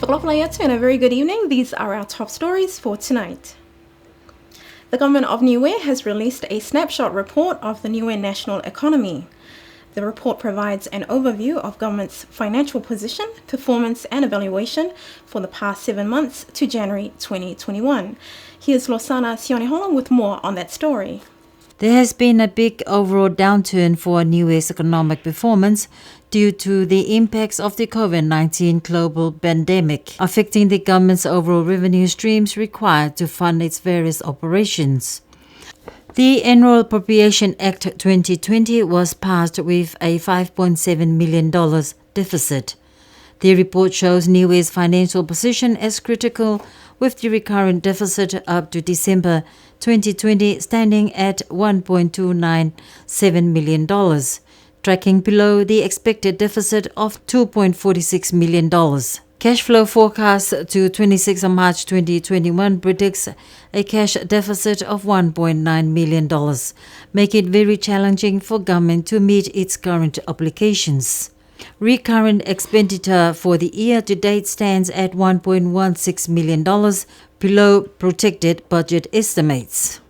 Whakalapalayatu and a very good evening. These are our top stories for tonight. The government of Niue has released a snapshot report of the Niue national economy. The report provides an overview of government's financial position, performance and evaluation for the past 7 months to January 2021. Here's Losana Sionehola with more on that story. There has been a big overall downturn for Niue's economic performance due to the impacts of the COVID-19 global pandemic, affecting the government's overall revenue streams required to fund its various operations. The Annual Appropriation Act 2020 was passed with a $5.7 million deficit. The report shows Niue's financial position as critical, with the recurrent deficit up to December 2020 standing at $1.297 million, tracking below the expected deficit of $2.46 million. Cash flow forecast to 26 March 2021 predicts a cash deficit of $1.9 million, making it very challenging for government to meet its current obligations. Recurrent expenditure for the year to date stands at $1.16 million, below projected budget estimates.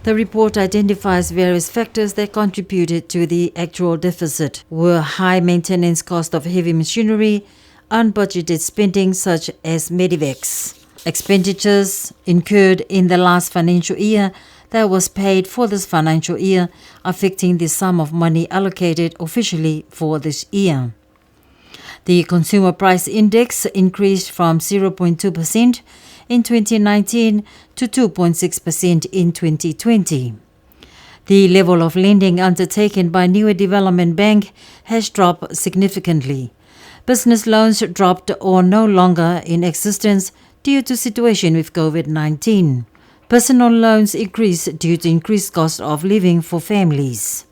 The report identifies various factors that contributed to the actual deficit, were high maintenance cost of heavy machinery, unbudgeted spending such as Medivacs, expenditures incurred in the last financial year that was paid for this financial year, affecting the sum of money allocated officially for this year. The Consumer Price Index increased from 0.2% in 2019 to 2.6% in 2020. The level of lending undertaken by Niue Development Bank has dropped significantly. Business loans dropped or no longer in existence due to situation with COVID-19. Personal loans increased due to increased cost of living for families.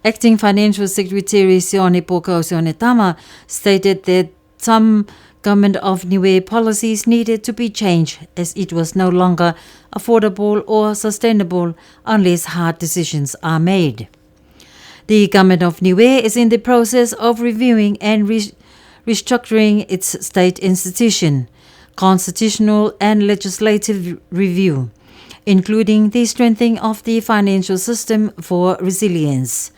Acting Financial Secretary Sione Poko Sionetama stated that some Government of Niue policies needed to be changed as it was no longer affordable or sustainable unless hard decisions are made. The Government of Niue is in the process of reviewing and restructuring its state institution, constitutional and legislative review, including the strengthening of the financial system for resilience.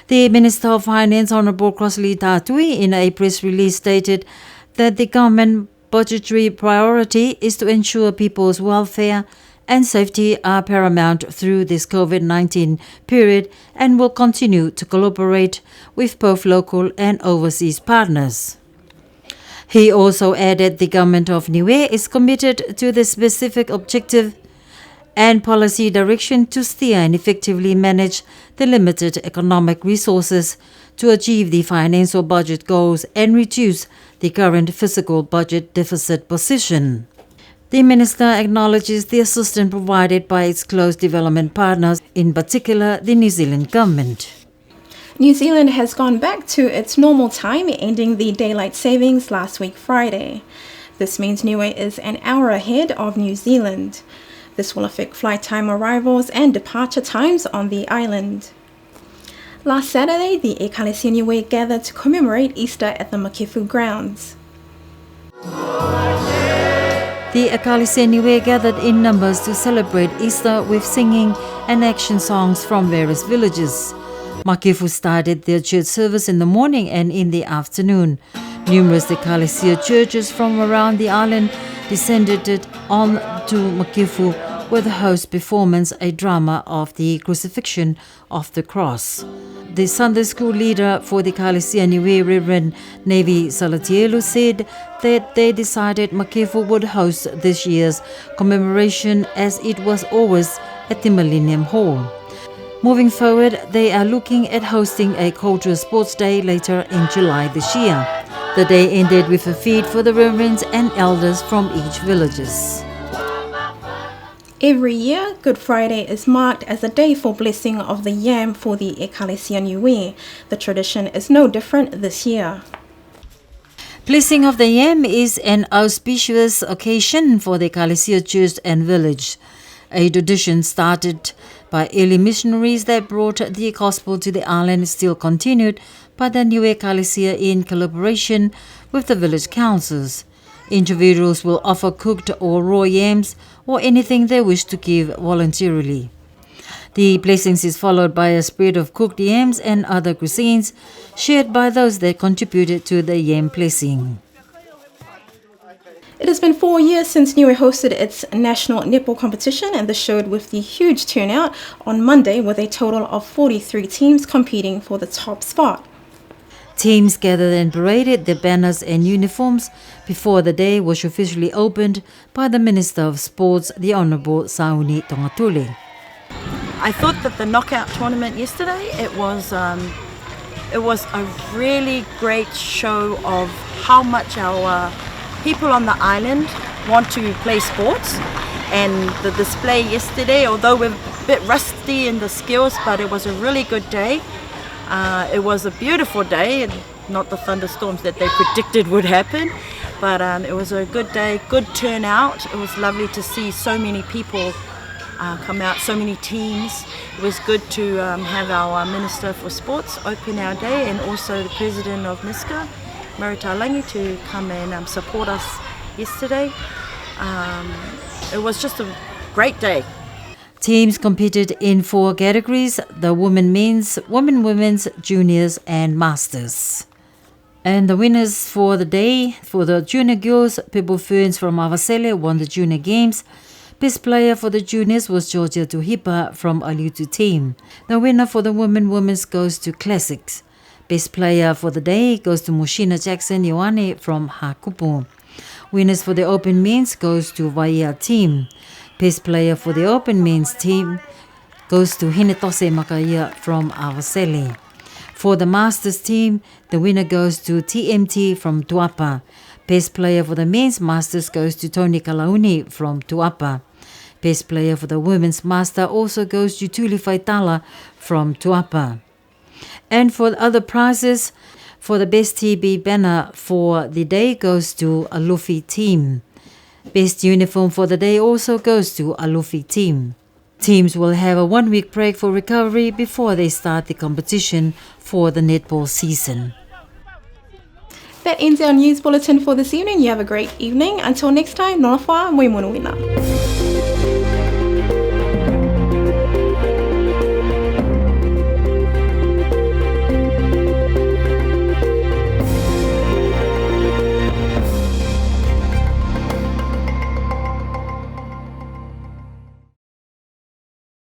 The Minister of Finance, Honourable Crossley Tatui, in a press release stated that the government budgetary priority is to ensure people's welfare and safety are paramount through this COVID-19 period and will continue to collaborate with both local and overseas partners. He also added the Government of Niue is committed to the specific objective and policy direction to steer and effectively manage the limited economic resources to achieve the financial budget goals and reduce the current fiscal budget deficit position. The Minister acknowledges the assistance provided by its close development partners, in particular the New Zealand government. New Zealand has gone back to its normal time, ending the daylight savings last week Friday. This means Niue is an hour ahead of New Zealand. This will affect flight time arrivals and departure times on the island. Last Saturday, the Ekalesia Niue gathered to commemorate Easter at the Makefu grounds. The Ekalesia Niue gathered in numbers to celebrate Easter with singing and action songs from various villages. Makefu started their church service in the morning and in the afternoon. Numerous Ekalesia churches from around the island descended on to Makefu, where the host performance a drama of the crucifixion of the cross. The Sunday school leader for the Ekalesia Niue, Reverend Nevi Salatielu, said that they decided Makefu would host this year's commemoration as it was always at the Millennium Hall. Moving forward, they are looking at hosting a cultural sports day later in July this year. The day ended with a feed for the reverends and elders from each villages. Every year, Good Friday is marked as a day for blessing of the yam for the Ekalesia Niue. The tradition is no different this year. Blessing of the yam is an auspicious occasion for the Ekalesia church and village. A tradition started by early missionaries that brought the gospel to the island is still continued by the Niue Ekalesia in collaboration with the village councils. Individuals will offer cooked or raw yams or anything they wish to give voluntarily. The blessings is followed by a spread of cooked yams and other cuisines shared by those that contributed to the yam blessing. It has been 4 years since Niue hosted its national netball competition, and this showed with the huge turnout on Monday with a total of 43 teams competing for the top spot. Teams gathered and paraded their banners and uniforms before the day was officially opened by the Minister of Sports, the Honourable Sauni Tongatule. I thought that the knockout tournament yesterday, it was a really great show of how much our people on the island want to play sports. And the display yesterday, although we're a bit rusty in the skills, but it was a really good day. It was a beautiful day, and not the thunderstorms that they predicted would happen, but it was a good day, good turnout. It was lovely to see so many people come out, so many teams. It was good to have our Minister for Sports open our day, and also the President of NISCA, Maritalangi, to come and support us yesterday. It was just a great day. Teams competed in 4 categories: the women men's, women's, juniors and masters. And the winners for the day, for the junior girls, Pebble Ferns from Avasele won the junior games. Best player for the juniors was Georgia Tuhipa from Aliutu team. The winner for the women's goes to Classics. Best player for the day goes to Mushina Jackson Ioane from Hakupu. Winners for the open men's goes to Vaia team. Best player for the open men's team goes to Hinetose Makaia from Avasele. For the masters team, the winner goes to TMT from Tuapa. Best player for the men's masters goes to Tony Kalauni from Tuapa. Best player for the women's master also goes to Tuli Faitala from Tuapa. And for the other prizes, for the best TB banner for the day goes to Alufi team. Best uniform for the day also goes to Alufi team. Teams will have a 1-week break for recovery before they start the competition for the netball season. That ends our news bulletin for this evening. You have a great evening. Until next time, noa wha, moi mono wina.